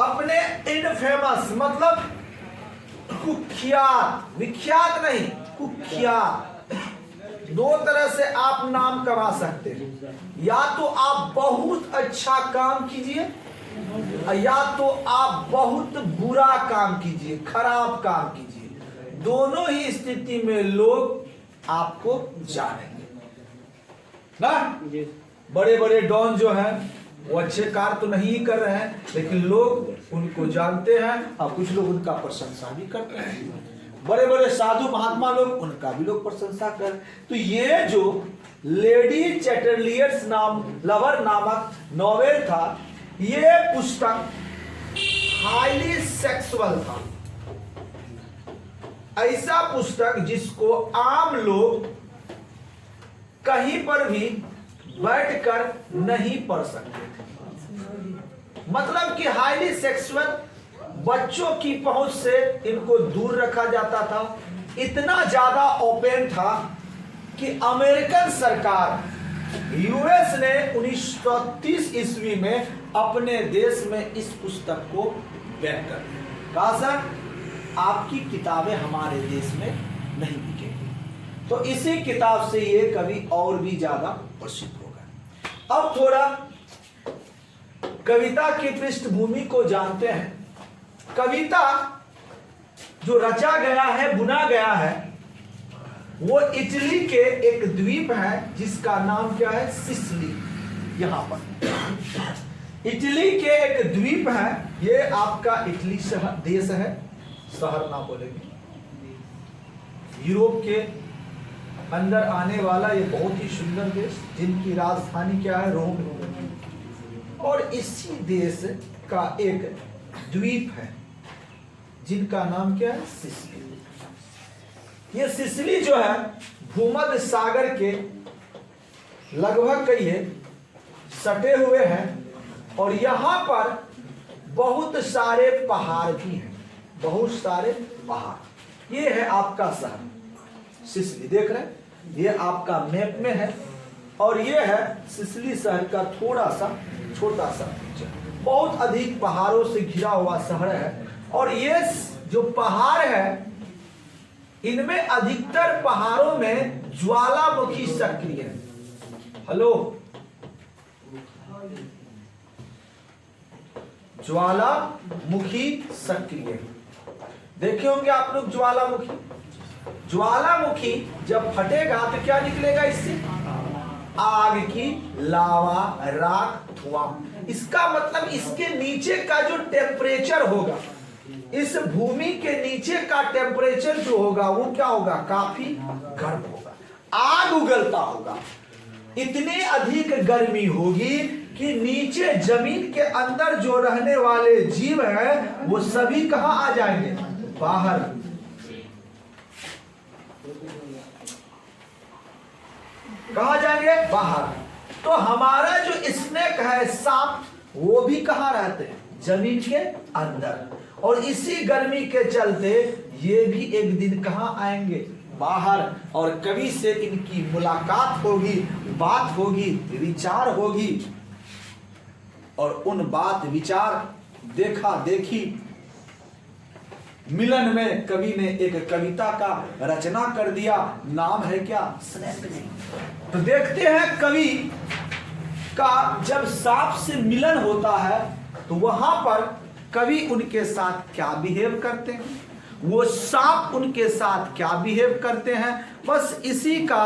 अपने इनफेमस मतलब कुख्यात, विख्यात नहीं, कुख्यात, दो तरह से आप नाम कमा सकते हैं। या तो आप बहुत अच्छा काम कीजिए या तो आप बहुत बुरा काम कीजिए, खराब काम कीजिए, दोनों ही स्थिति में लोग आपको जानेंगे ना। बड़े बड़े डॉन जो हैं वो अच्छे कार्य तो नहीं कर रहे हैं, लेकिन लोग उनको जानते हैं और कुछ लोग उनका प्रशंसा भी करते हैं। बड़े बड़े साधु महात्मा लोग, उनका भी लोग प्रशंसा कर। तो ये जो लेडी चैटरलियर्स नाम लवर नामक नॉवेल था, ये पुस्तक हाईली सेक्सुअल था। ऐसा पुस्तक जिसको आम लोग कहीं पर भी बैठकर नहीं पढ़ सकते थे। मतलब कि हाईली सेक्सुअल, बच्चों की पहुंच से इनको दूर रखा जाता था। इतना ज्यादा ओपन था कि अमेरिकन सरकार यूएस ने 1930 ईस्वी में अपने देश में इस पुस्तक को बैन कर दिया। कहा सर आपकी किताबें हमारे देश में नहीं बिकेंगी। तो इसी किताब से ये कवि और भी ज्यादा प्रसिद्ध हो गए। अब थोड़ा कविता की पृष्ठभूमि को जानते हैं। कविता जो रचा गया है, बुना गया है, वो इटली के एक द्वीप है जिसका नाम क्या है, सिसिली। यहां पर इटली के एक द्वीप है, ये आपका इटली शहर देश है, शहर ना बोलेंगे। यूरोप के अंदर आने वाला ये बहुत ही सुंदर देश, जिनकी राजधानी क्या है, रोम। और इसी देश का एक द्वीप है जिनका नाम क्या है, सिसिली। ये सिसिली जो है भूमध्य सागर के लगभग कहिए सटे हुए हैं, और यहां पर बहुत सारे पहाड़ भी हैं, बहुत सारे पहाड़। ये है आपका शहर सिसिली, देख रहे हैं, ये आपका मैप में है। और ये है सिसिली शहर का थोड़ा सा छोटा सा पिक्चर। बहुत अधिक पहाड़ों से घिरा हुआ शहर है। और ये जो पहाड़ है, इनमें अधिकतर पहाड़ों में ज्वालामुखी सक्रिय है। हेलो, ज्वालामुखी सक्रिय देखे होंगे आप लोग। ज्वालामुखी, ज्वालामुखी जब फटेगा तो क्या निकलेगा इससे, आग की लावा, राख, धुआं। इसका मतलब इसके नीचे का जो टेम्परेचर होगा, इस भूमि के नीचे का टेम्परेचर जो होगा वो क्या होगा, काफी गर्म होगा, आग उगलता होगा। इतनी अधिक गर्मी होगी कि नीचे जमीन के अंदर जो रहने वाले जीव हैं वो सभी कहां आ जाएंगे, बाहर। कहां जाएंगे, बाहर। तो हमारा जो स्नेक है, सांप, वो भी कहां रहते हैं, जमीन के अंदर। और इसी गर्मी के चलते ये भी एक दिन कहां आएंगे, बाहर। और कवि से इनकी मुलाकात होगी, बात होगी, विचार होगी। और उन बात विचार, देखा देखी, मिलन में कवि ने एक कविता का रचना कर दिया। नाम है क्या, स्नेक। तो देखते हैं कवि का जब सांप से मिलन होता है तो वहां पर कवि उनके साथ क्या बिहेव करते हैं, वो सांप उनके साथ क्या बिहेव करते हैं। बस इसी का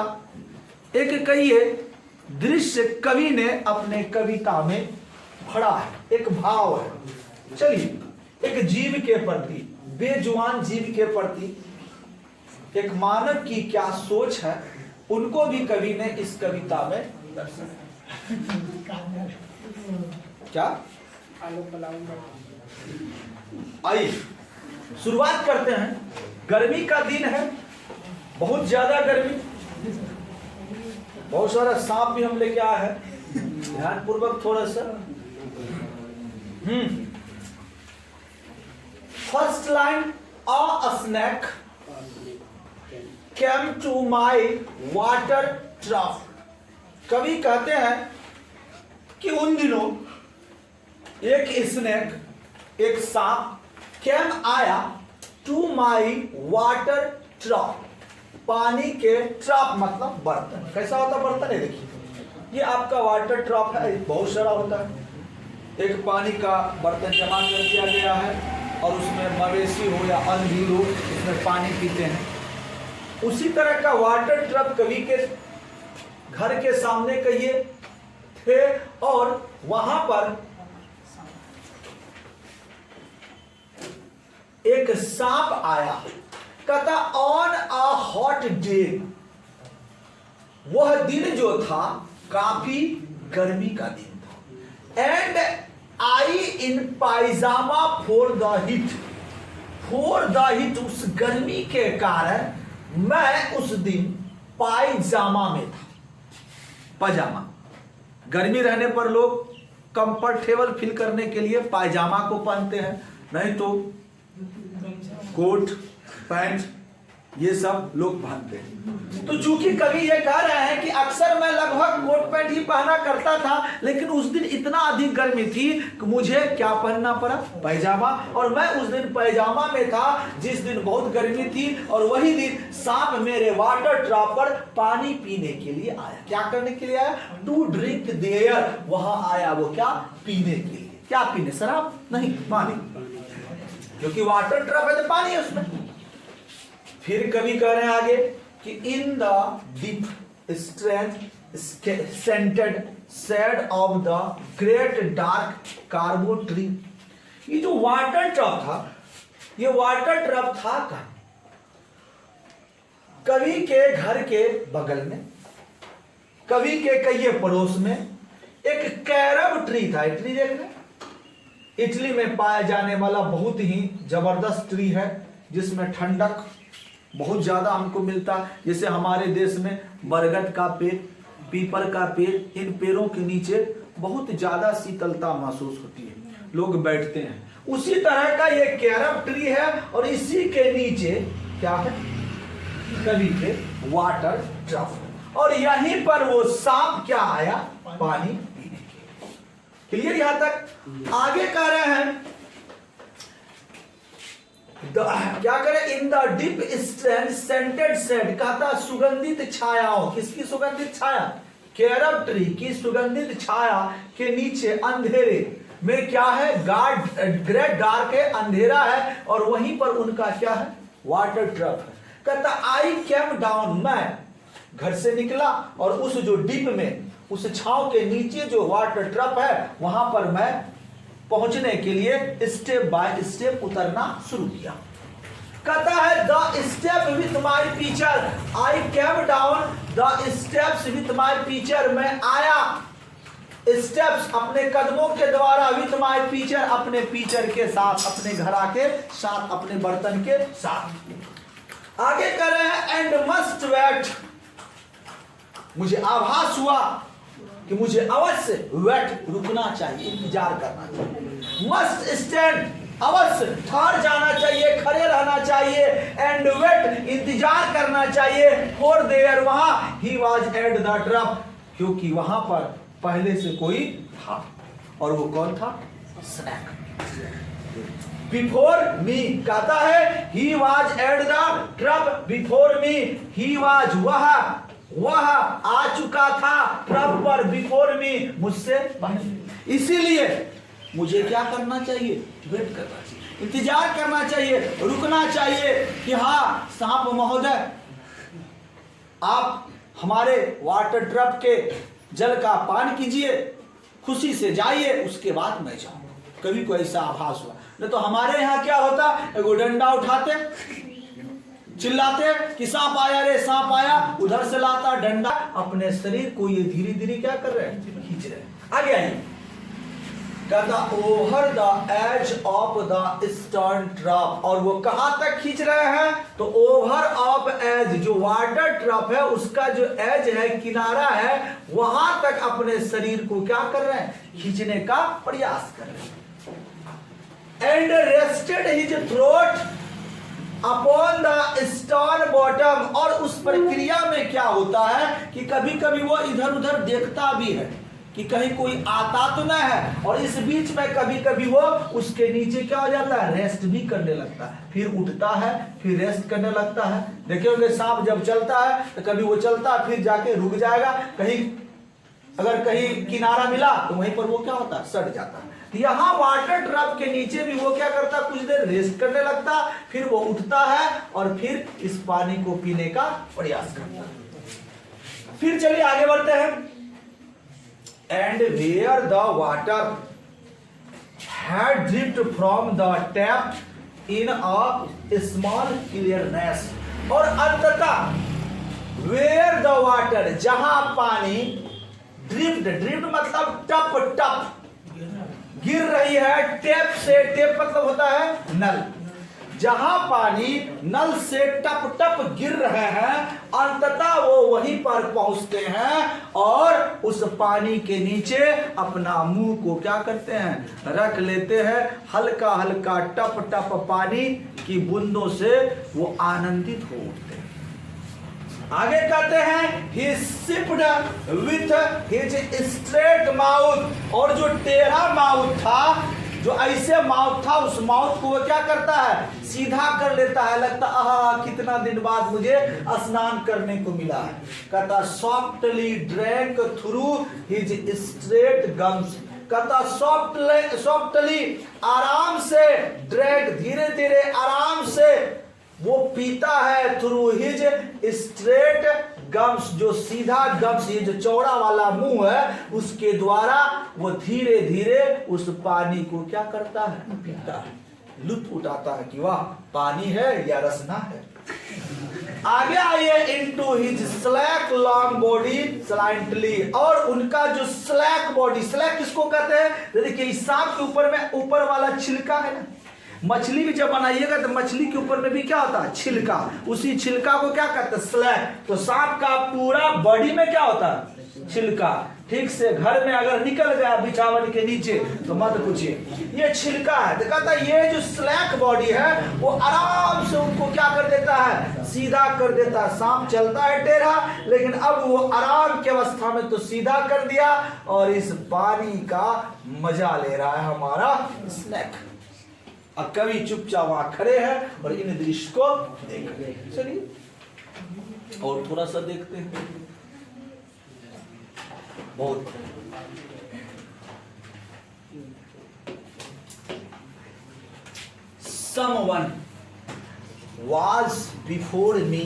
एक कहिए दृश्य कवि ने अपने कविता में भरा है, एक भाव है। चलिए, एक जीव के प्रति, बेजुबान जीव के प्रति एक मानव की क्या सोच है, उनको भी कवि ने इस कविता में दर्शाया। क्या, आइए शुरुआत करते हैं। गर्मी का दिन है, बहुत ज्यादा गर्मी, बहुत सारा सांप भी हम लेके आए हैं, ध्यान पूर्वक थोड़ा सा। First line, a snake came to my water trough। कवि कहते हैं कि उन दिनों एक स्नेक एक सांप केम आया टू माई वाटर ट्रॉप, पानी के ट्रॉप मतलब बर्तन। कैसा होता बर्तन है, देखिए ये आपका वाटर ट्रॉप है, बहुत सारा होता है, एक पानी का बर्तन जमा कर दिया गया है और उसमें मवेशी हो या अन्य भी लोग उसमें पानी पीते हैं। उसी तरह का वाटर ट्रक कवि के घर के सामने कहिए थे और वहां पर एक सांप आया। कहता ऑन अ हॉट डे, वह दिन जो था काफी गर्मी का दिन था। And I in pyjama for the heat, for the heat, उस गर्मी के कारण मैं उस दिन पायजामा में था। पायजामा, गर्मी रहने पर लोग कंफर्टेबल फील करने के लिए पायजामा को पहनते हैं, नहीं तो कोट पैंट ये सब लोग पहनते हैं। तो चूंकि कवि ये कह रहे हैं कि अक्सर मैं लगभग कोट पैंट ही पहना करता था, लेकिन उस दिन इतना अधिक गर्मी थी कि मुझे क्या पहनना पड़ा, पैजामा। और मैं उस दिन पैजामा में था जिस दिन बहुत गर्मी थी, और वही दिन सांप मेरे वाटर ट्रॉप पर पानी पीने के लिए आया। क्या करने के लिए आया? टू ड्रिंक देयर, वहां आया वो क्या पीने के लिए। क्या पीने? शराब नहीं, पानी, क्योंकि वाटर ट्रॉप है तो पानी है उसमें। फिर कवि कह रहे हैं आगे कि in the deep strength scented shade of the great dark carob tree. ये जो वाटर ट्रप था, ये वाटर ट्रप था कहां? कवि के घर के बगल में, कवि के कहिए पड़ोस में एक कैरब ट्री था। ट्री देख रहे, इटली में पाया जाने वाला बहुत ही जबरदस्त ट्री है, जिसमें ठंडक बहुत ज्यादा हमको मिलता है। जैसे हमारे देश में बरगद का पेड़, पीपल का पेड़, इन पेड़ों के नीचे बहुत ज्यादा शीतलता महसूस होती है, लोग बैठते हैं। उसी तरह का ये कैरब ट्री है, और इसी के नीचे क्या है? कवि के वाटर ट्रफ। और यहीं पर वो सांप क्या आया? पानी पीने के। क्लियर यहां तक? आगे कह रहे हैं क्या करें? In the deep strength scented shade, कहता सुगंधित छायाओं। किसकी सुगंधित छाया? कैरब ट्री की सुगंधित छाया के नीचे अंधेरे में क्या है? ग्रेट डार्क है, अंधेरा है, और वहीं पर उनका क्या है? वाटर ट्रप है। कहता आई केम डाउन, मैं घर से निकला और उस जो डीप में, उस छांव के नीचे जो वाटर ट्रप है, वहां पर मैं पहुंचने के लिए स्टेप बाय स्टेप उतरना शुरू किया। कहता है the step with my teacher, I came down the steps with my teacher, मैं आया स्टेप्स अपने कदमों के द्वारा, विथ माय टीचर अपने टीचर के साथ, अपने घरा के साथ, अपने बर्तन के साथ। आगे कर रहे हैं एंड मस्ट वेट, मुझे आभास हुआ कि मुझे अवश्य वेट रुकना चाहिए, इंतजार करना चाहिए। मस्ट स्टैंड, अवश्य ठहर जाना चाहिए, खड़े रहना चाहिए। एंड वेट, इंतजार करना चाहिए। फॉर देयर, वहां he was at the trough, क्योंकि वहां पर पहले से कोई था, और वो कौन था? स्नैक। बिफोर मी, कहता है he was at the trough before me, he was, वह आ चुका था ट्रप पर, बिफोर मी, मुझसे पहले। इसीलिए मुझे क्या करना चाहिए? वेट करना चाहिए, इंतजार करना चाहिए, रुकना चाहिए कि हाँ सांप महोदय, आप हमारे वाटर ट्रप के जल का पान कीजिए, खुशी से जाइए, उसके बाद मैं जाऊंगा। कभी कोई ऐसा आभास हुआ? नहीं तो हमारे यहाँ क्या होता, एगो डंडा उठाते, चिल्लाते कि सांप आया रे, सांप आया, उधर से लाता डंडा, अपने शरीर को ये धीरे धीरे क्या कर रहे हैं? खींच रहे हैं। आगे आइए, कहता over the edge of the stern trough, और वो कहां तक खींच रहे हैं? तो ओवर ऑफ एज, जो वाटर ट्रप है उसका जो एज है, किनारा है, वहां तक अपने शरीर को क्या कर रहे हैं? खींचने का प्रयास कर रहे हैं। And rested his throat upon the stern bottom, और उस प्रक्रिया में क्या होता है कि कभी कभी वो इधर उधर देखता भी है, कि कहीं कोई आता तो ना है, और इस बीच में कभी कभी वो उसके नीचे क्या हो जाता है, रेस्ट भी करने लगता है, फिर उठता है, फिर रेस्ट करने लगता है। देखिए सांप जब चलता है तो कभी वो चलता है फिर जाके रुक जाएगा, कहीं अगर कहीं किनारा मिला तो वहीं पर वो क्या होता है, सट जाता है। यहाँ वाटर ड्रॉप के नीचे भी वो क्या करता है, कुछ देर रेस्ट करने लगता, फिर वो उठता है और फिर इस पानी को पीने का प्रयास करता है। फिर चलिए आगे बढ़ते हैं। And where the water had dripped from the tap in a small clearness, और अंततः वेयर द वाटर, जहां पानी ड्रिप्ड, ड्रिप्ड मतलब टप टप गिर रही है टेप से, टेप मतलब होता है नल, जहां पानी नल से टप टप गिर रहे हैं, अंततः वो वहीं पर पहुंचते हैं और उस पानी के नीचे अपना मुंह को क्या करते हैं, रख लेते हैं। हल्का हल्का टप टप पानी की बूंदों से वो आनंदित हो उठते हैं। आगे कहते हैं he sipped with his straight mouth, और जो टेढ़ा माउथ था, जो ऐसे माउथ था, उस माउथ को वो क्या करता है, सीधा कर लेता है। लगता आहा कितना दिन बाद मुझे स्नान करने को मिला है। कहता softly drank through his straight gums, कहता सॉफ्टली आराम से, ड्रैंक धीरे धीरे आराम से वो पीता है, थ्रू हिज स्ट्रेट गम्स, जो सीधा गम्स, ये जो चौड़ा वाला मुंह है उसके द्वारा वो धीरे धीरे उस पानी को क्या करता है, पीता है, लुत्फ उठाता है कि वाह पानी है या रसना है। आगे आइए into his slack long body slightly, और उनका जो स्लैक बॉडी, स्लैक किसको कहते हैं, देखिए सांप के ऊपर में ऊपर वाला छिलका है ना, मछली भी जब बनाइएगा तो मछली के ऊपर में भी क्या होता है, छिलका, उसी छिलका को क्या कहते हैं, स्लैक। तो सांप का पूरा बॉडी में क्या होता है, छिलका। ठीक से घर में अगर निकल गया बिछावन के नीचे तो मत पूछिए, ये छिलका है। तो कहता है ये जो स्लैक बॉडी है वो आराम से उनको क्या कर देता है, सीधा कर देता है। सांप चलता है टेढ़ा, लेकिन अब वो आराम की अवस्था में तो सीधा कर दिया और इस पानी का मजा ले रहा है हमारा स्नैक। अब कवि चुपचाप वहां खड़े हैं और इन दृश्य को देख रहे हैं। चलिए और थोड़ा सा देखते हैं। बहुत someone was before me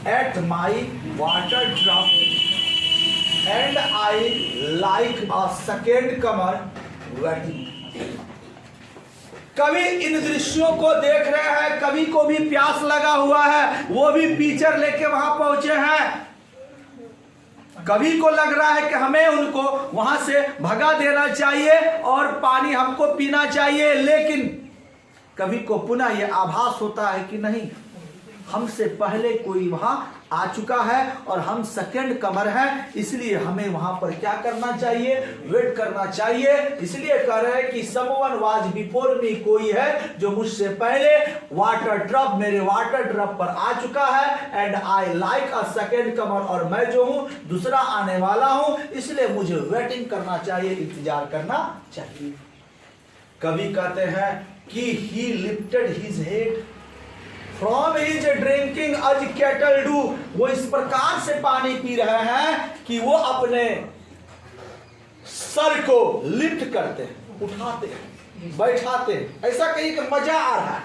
at my water drop and I like a second comer waiting। कवि इन दृश्यों को देख रहे हैं, कवि को भी प्यास लगा हुआ है, वो भी पीचर लेके वहां पहुंचे हैं। कवि को लग रहा है कि हमें उनको वहां से भगा देना चाहिए और पानी हमको पीना चाहिए, लेकिन कवि को पुनः यह आभास होता है कि नहीं, हमसे पहले कोई वहां आ चुका है और हम सेकंड कमर हैं, इसलिए हमें वहां पर क्या करना चाहिए, वेट करना चाहिए। इसलिए कह रहे हैं कि समवन वाज बिफोर मी, कोई है जो मुझसे पहले वाटर ड्रॉप, मेरे वाटर ड्रॉप पर आ चुका है। And I like a second comer, और मैं जो हूं दूसरा आने वाला हूं, इसलिए मुझे वेटिंग करना चाहिए, इंतजार करना चाहिए। कवि कहते हैं कि he lifted his head from his drinking as cattle do, वो इस प्रकार से पानी पी रहे हैं कि वो अपने सर को लिफ्ट करते हैं, उठाते हैं, बैठाते हैं, ऐसा कहीं कि मजा आ रहा है।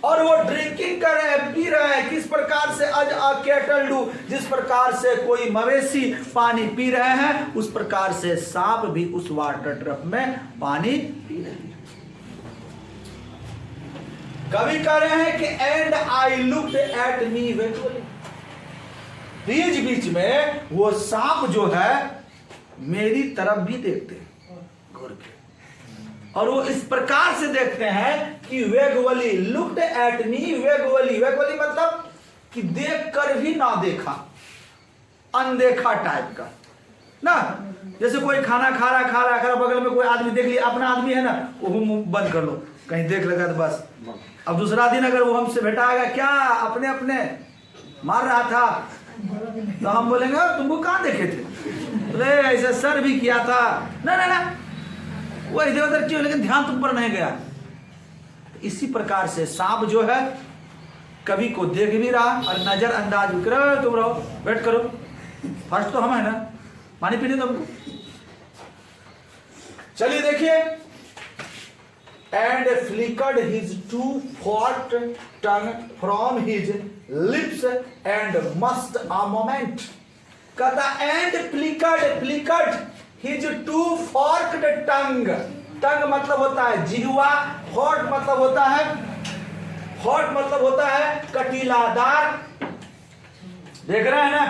और वो ड्रिंकिंग कर रहे हैं, पी रहे हैं, किस प्रकार से, अज अ कैटल डू, जिस प्रकार से कोई मवेशी पानी पी रहे हैं, उस प्रकार से सांप भी उस वाटर ड्रॉप में पानी पी रहे हैं। कवि कह रहे हैं कि and I looked at me wakefully, बीच बीच में वो सांप जो है मेरी तरफ भी देखते हैं, और वो इस प्रकार से देखते हैं कि वेगवली, लुक्ड एट मी वेगवली, वेगवली मतलब कि देख कर भी ना देखा, अनदेखा टाइप का ना। जैसे कोई खाना खा रहा बगल में कोई आदमी देख लिया, अपना आदमी है ना, वो मुंह बंद कर लो, कहीं देख लगा तो बस। अब दूसरा दिन अगर वो हमसे भेटाएगा, क्या अपने अपने मार रहा था, तो हम बोलेंगे तुमको कहां देखे थे, अरे ऐसे सर भी किया था, ना ना ना वो इधर उधर क्यों, लेकिन ध्यान तुम पर नहीं गया। इसी प्रकार से सांप जो है कवि को देख भी रहा और नजरअंदाज भी करो, तुम रहो वेट करो, फर्स्ट तो हम है ना, पानी पीने दो हमको। चलिए देखिए, and flickered his two forked tongue from his lips and mused a moment. कहता and flickered his two forked tongue. Tongue मतलब होता है जिह्वा, फॉर्ट मतलब होता है कटीलादार, देख रहे हैं ना,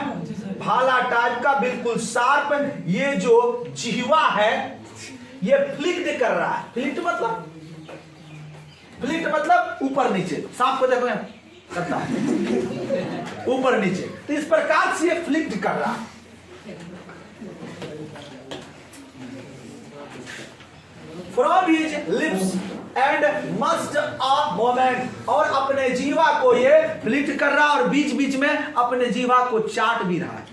भाला टाइप का बिल्कुल शार्प। ये जो जिह्वा है ये फ्लिक्ड कर रहा है। फ्लिक्ड मतलब ऊपर नीचे, सांप को देखो करता है ऊपर नीचे, तो इस प्रकार से ये फ्लिक्ड कर रहा है। From his lips and must a moment, और अपने जीवा को ये फ्लिक्ट कर रहा और बीच बीच में अपने जीवा को चाट भी रहा है।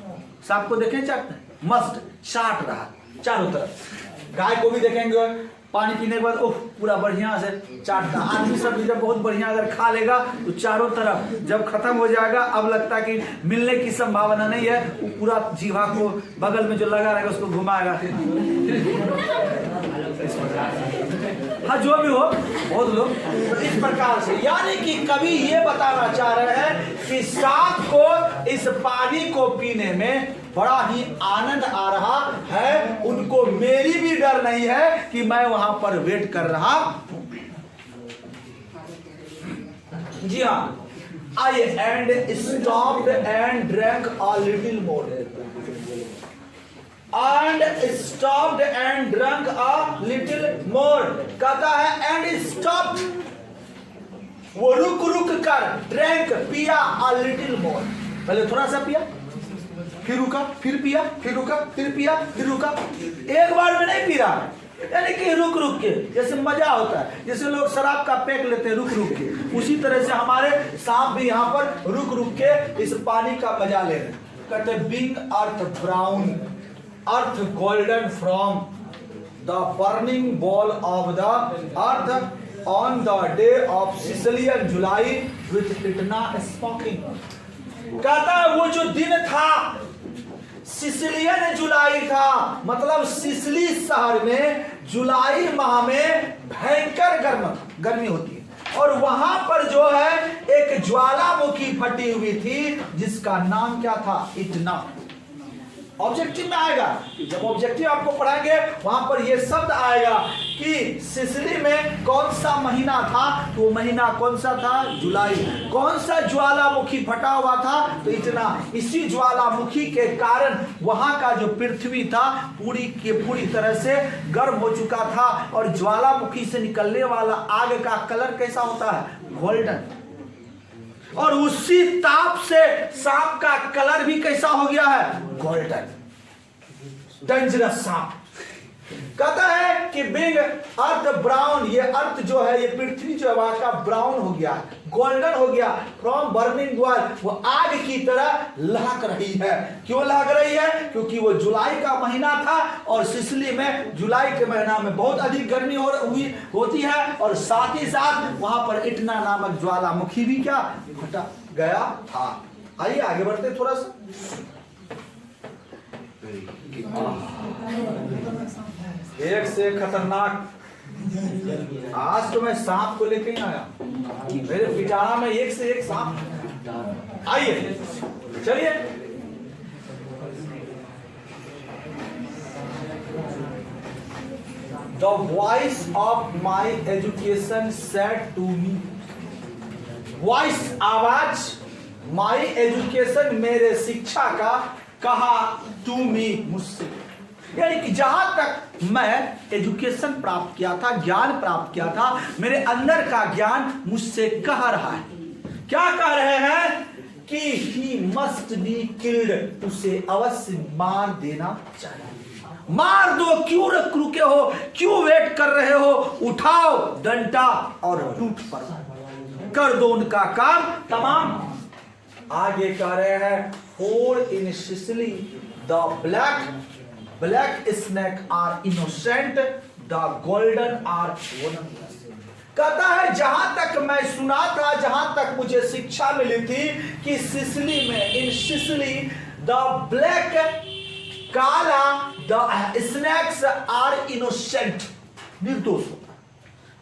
सांप को देखें चाटते, मस्ट चाट रहा चारों तरफ। गाय को भी देखेंगे पानी पीने के बाद ओह पूरा बढ़िया से चाटता। आदमी सब भी जब बहुत बढ़िया अगर खा लेगा तो चारों तरफ, जब खत्म हो जाएगा अब लगता है कि मिलने की संभावना नहीं है, वो पूरा जीवा को बगल में जो लगा रहेगा उसको घुमाएगा। हाँ जो भी हो, बहुत लोग तो इस प्रकार से, यानी कि कवि ये बताना चाह रहे हैं कि सांप को इस पानी को पीने में बड़ा ही आनंद आ रहा है, उनको मेरी भी डर नहीं है कि मैं वहां पर वेट कर रहा। जी हाँ, I and stopped and drank a little more, and stopped and drunk a little more. कहता है एंड स्टॉप्ड, वो रुक कर, ड्रैंक पिया अ लिटिल मोर, पहले थोड़ा सा पिया, फिर रुका, फिर पिया, फिर रुका, फिर पिया, फिर रुका, एक बार में नहीं पी रहा है, यानी कि रुक के, जैसे मजा होता है, जैसे लोग शराब का पैक लेते हैं रुक के, उसी तरह से हमारे सांप भी यहाँ पर रुक के इस पानी का मजा ले रहे हैं। कहते being earth brown, earth golden from the burning ball of the earth on the day of Sicilian July with Etna smoking. कहता है वो जो दिन था सिसिलियन जुलाई था, मतलब सिसिली शहर में जुलाई माह में भयंकर गर्मी होती है, और वहां पर जो है एक ज्वालामुखी फटी हुई थी जिसका नाम क्या था, इटना। ऑब्जेक्टिव में आएगा, जब ऑब्जेक्टिव आपको पढ़ाएंगे वहां पर यह शब्द आएगा कि सिसिली में कौन सा महीना था, तो महीना कौन सा था, जुलाई। कौन सा ज्वालामुखी फटा हुआ था, तो इतना। इसी ज्वालामुखी के कारण वहां का जो पृथ्वी था पूरी तरह से गर्म हो चुका था, और ज्वालामुखी से निकलने वाला आग का कलर कैसा होता है, गोल्डन, और उसी ताप से सांप का कलर भी कैसा हो गया है, गोल्डन, डेंजरस सांप। कहता है कि बिग अर्थ ब्राउन, ये अर्थ जो है, ये पृथ्वी जो है वहां का ब्राउन हो गया, गोल्डन हो गया, फ्रॉम बर्निंग बॉल, वो आग की तरह लहक रही है। क्यों लहक रही है, क्योंकि वो जुलाई का महीना था, और सिसिली में जुलाई के महीना में बहुत अधिक गर्मी होती है, और साथ ही साथ वहां पर इटना नामक ज्वालामुखी भी क्या फटा गया था। आइए आगे बढ़ते थोड़ा सा। एक से खतरनाक, आज तो मैं सांप को लेके ही आया, मेरे पिटारा में एक से एक सांप। आइए चलिए, the voice of my education said to me, voice आवाज, माई एजुकेशन मेरे शिक्षा का कहा, टू मी मुझसे, यानी कि जहां तक मैं एजुकेशन प्राप्त किया था, ज्ञान प्राप्त किया था, मेरे अंदर का ज्ञान मुझसे कह रहा है। क्या कह रहे हैं कि ही मस्ट बी किल्ड, उसे अवश्य मार देना चाहिए। मार दो, क्यों रुके हो, क्यों वेट कर रहे हो, उठाओ डंडा और टूट पड़ो, कर दो उनका काम तमाम। आगे कह रहे हैं, four in Sicily the black black snake are innocent, the golden are venomous. कहता है जहां तक मैं सुना था, जहां तक मुझे शिक्षा मिली थी कि सिसिली में, इन सिसिली द ब्लैक, काला, द स्नैक्स आर इनोसेंट, निर्दोष होता है।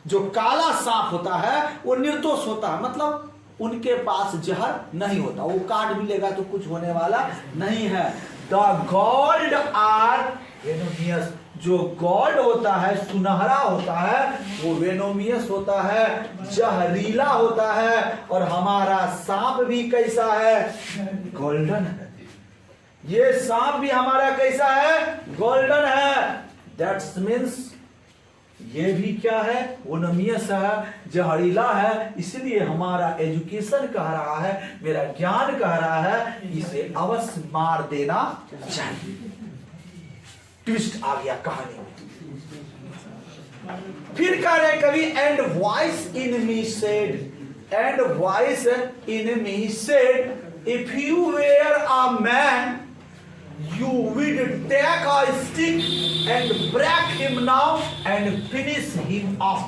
जो काला सांप होता है वो निर्दोष होता है, मतलब उनके पास जहर नहीं होता, वो काट भी लेगा तो कुछ होने वाला नहीं है। द गोल्ड आर वेनोमियस, जो गोल्ड होता है, सुनहरा होता है, वो वेनोमियस होता है, जहरीला होता है। और हमारा सांप भी कैसा है? गोल्डन है। ये सांप भी हमारा कैसा है? गोल्डन है। दैट्स मीन्स ये भी क्या है? वेनोमियस है, जहरीला है। इसलिए हमारा एजुकेशन कह रहा है, मेरा ज्ञान कह रहा है, इसे अवश्य मार देना चाहिए। ट्विस्ट आ गया कहानी में। फिर कह रहे कभी, and voice in me said, and voice in me said, if you were a man you will take a stick and break him now and finish him off.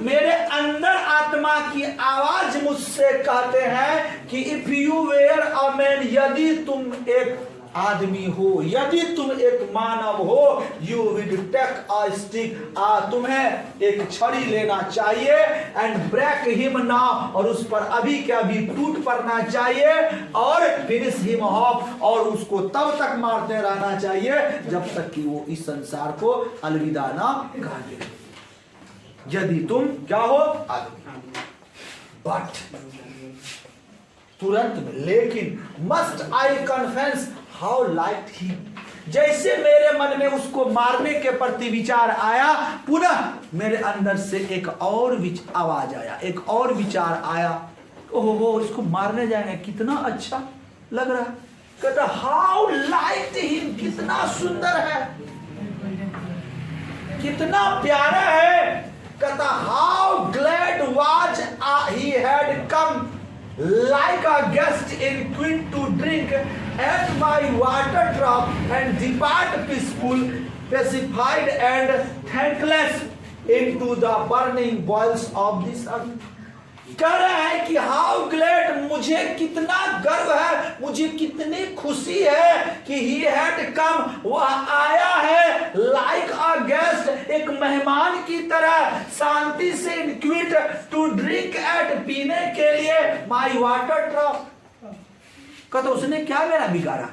मेरे अंदर आत्मा की आवाज मुझसे कहते हैं कि if you were a man, यदि तुम एक आदमी हो, यदि तुम एक मानव हो, you will take a stick, तुम्हें एक छड़ी लेना चाहिए, एंड ब्रेक हिम नाउ, और उस पर अभी के अभी टूट पड़ना चाहिए, और फिनिश हिम ऑफ, और उसको तब तक मारते रहना चाहिए जब तक कि वो इस संसार को अलविदा ना कह दे। यदि तुम क्या हो? आदमी। बट तुरंत में, लेकिन must I confess how like he, जैसे मेरे मन में उसको मारने के प्रति विचार आया, पुनः मेरे अंदर से एक और आवाज आया, एक और विचार आया, ओहो इसको मारने जाएंगे, कितना अच्छा लग रहा है। कहता हाउ लाइक हिम, कितना सुंदर है, कितना प्यारा है। कहता how glad was he had come like a guest in queen to drink at my water drop and depart peaceful, pacified and thankless into the burning boils of this earth. कह रहा है कि हाउ ग्लैड, मुझे कितना गर्व है, मुझे कितनी खुशी है कि ही हैड कम, वह आया है, लाइक अ गेस्ट, एक मेहमान की तरह, शांति से क्विट टू ड्रिंक एट, पीने के लिए, माय वाटर ड्रॉप। कहता उसने क्या मेरा बिगाड़ा?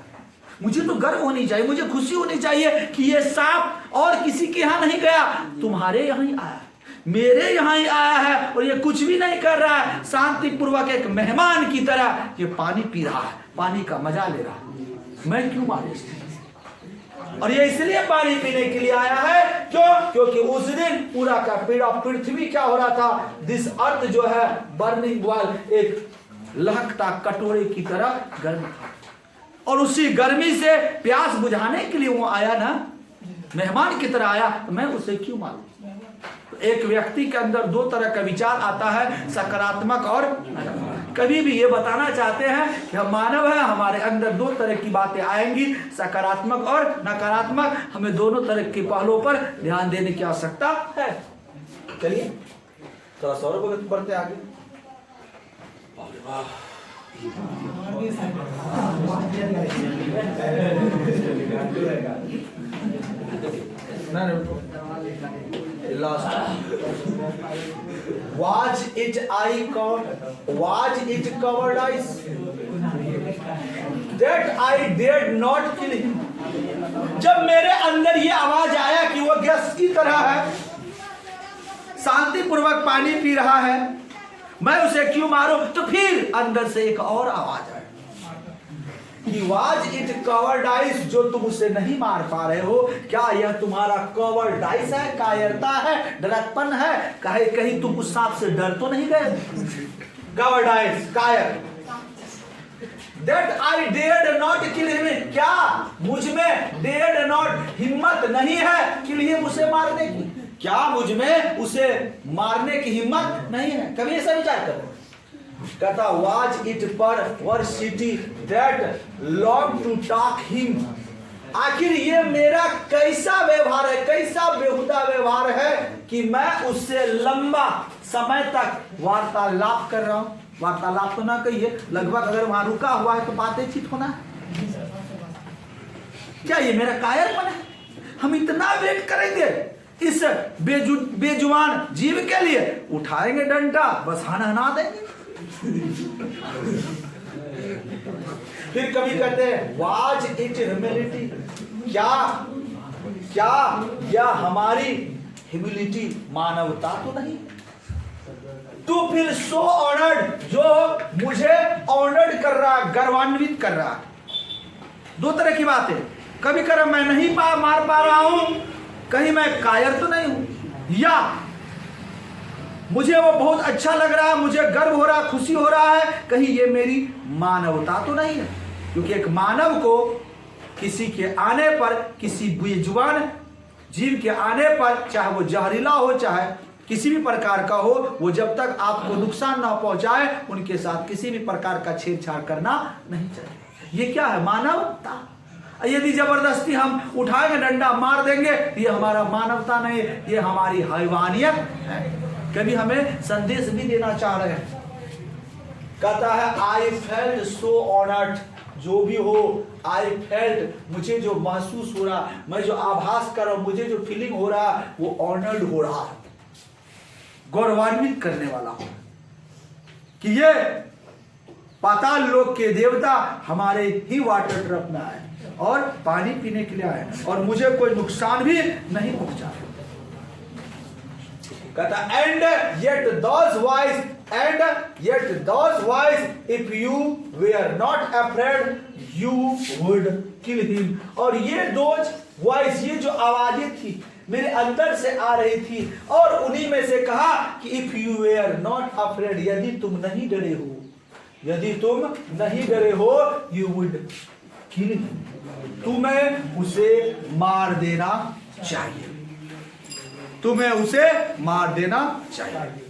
मुझे तो गर्व होनी चाहिए, मुझे खुशी होनी चाहिए कि ये सांप और किसी के यहां नहीं गया, तुम्हारे यहां ही आया, मेरे यहां ही आया है, और ये कुछ भी नहीं कर रहा है, शांति पूर्वक एक मेहमान की तरह ये पानी पी रहा है, पानी का मजा ले रहा है। मैं क्यों मारे इसको? और ये इसलिए पानी पीने के लिए आया है, क्यों? क्योंकि उस दिन पूरा का पूरा पृथ्वी क्या हो रहा था? दिस अर्थ जो है बर्निंग बॉयल, एक लहकता कटोरे की तरह गर्म था, और उसी गर्मी से प्यास बुझाने के लिए वो आया ना, मेहमान की तरह आया, तो मैं उसे क्यों मारूं? एक व्यक्ति के अंदर दो तरह का विचार आता है, सकारात्मक और नकारात्मक। कभी भी ये बताना चाहते हैं कि हम मानव हैं, हमारे अंदर दो तरह की बातें आएंगी, सकारात्मक और नकारात्मक। हमें दोनों तरह के पहलुओं पर ध्यान देने की आवश्यकता है। चलिए थोड़ा सौरभ भगत बढ़ते आगे। Was it covered eyes that I dared not kill him? जब मेरे अंदर ये आवाज आया कि वो गैस की तरह है, शांति पूर्वक पानी पी रहा है, मैं उसे क्यों मारूं? तो फिर अंदर से एक और आवाज आई कि वाज इट कवर्ड आइस, जो तुम उसे नहीं मार पा रहे हो, क्या यह तुम्हारा कवर्ड आइस है, कायरता है, डरकपन है? कहीं तुम उस सांप से डर तो नहीं गए? कवर्ड आइस, कायर। That I dared not kill him, क्या मुझ में dared not, हिम्मत नहीं है kill him, उसे मारने की? क्या मुझ में उसे मारने की हिम्मत नहीं है? कभी ऐसा विचार करो। कहता was it perversity that longed to talk him। आखिर ये मेरा कैसा व्यवहार है, कैसा बेहुदा व्यवहार है कि मैं उससे लंबा समय तक वार्तालाप कर रहा हूं। वार्तालाप तो ना कहिए, लगभग अगर वहां रुका हुआ है तो बातचीत होना है। क्या ये मेरा कायरपन है? हम इतना वेट करेंगे इस बेजुबान जीव के लिए, उठाएंगे डंडा बस हना देंगे। फिर कभी कहते हैं वाज इट ह्यूमिलिटी, क्या यह हमारी ह्यूमिलिटी मानवता तो नहीं? टू फील सो ऑनर्ड, जो मुझे ऑनर्ड कर रहा, गर्वान्वित कर रहा। दो तरह की बात है, कभी कर मैं नहीं मार पा रहा हूं, कहीं मैं कायर तो नहीं हूं, या मुझे वो बहुत अच्छा लग रहा है, मुझे गर्व हो रहा, खुशी हो रहा है, कहीं ये मेरी मानवता तो नहीं है। क्योंकि एक मानव को किसी के आने पर, किसी बेजुबान जीव के आने पर, चाहे वो जहरीला हो चाहे किसी भी प्रकार का हो, वो जब तक आपको नुकसान ना पहुंचाए उनके साथ किसी भी प्रकार का छेड़छाड़ करना नहीं चाहिए। ये क्या है? मानवता। यदि जबरदस्ती हम उठाएंगे डंडा मार देंगे, ये हमारा मानवता नहीं, ये हमारी हैवानियत है। कभी हमें संदेश भी देना चाह रहे हैं, कहता है आई फेल्ट सो ऑनर्ड, जो भी हो आई फेल्ट, मुझे जो महसूस हो रहा, मैं जो आभास कर रहा हूं, मुझे जो फीलिंग हो रहा वो ऑनर्ड हो रहा है, गौरवान्वित करने वाला हो कि ये पाताल लोक के देवता हमारे ही वाटर ट्रक में आए और पानी पीने के लिए आए और मुझे कोई नुकसान भी नहीं पहुंचा। कहता and yet those voices if you were not afraid you would kill him. और ये दोज वॉइस, ये जो आवाजें थी मेरे अंदर से आ रही थी, और उन्हीं में से कहा कि if you were not afraid, यदि तुम नहीं डरे हो, यदि तुम नहीं डरे हो, यू वुड किल हिम, तुम्हें उसे मार देना चाहिए, तुम्हें उसे मार देना चाहिए।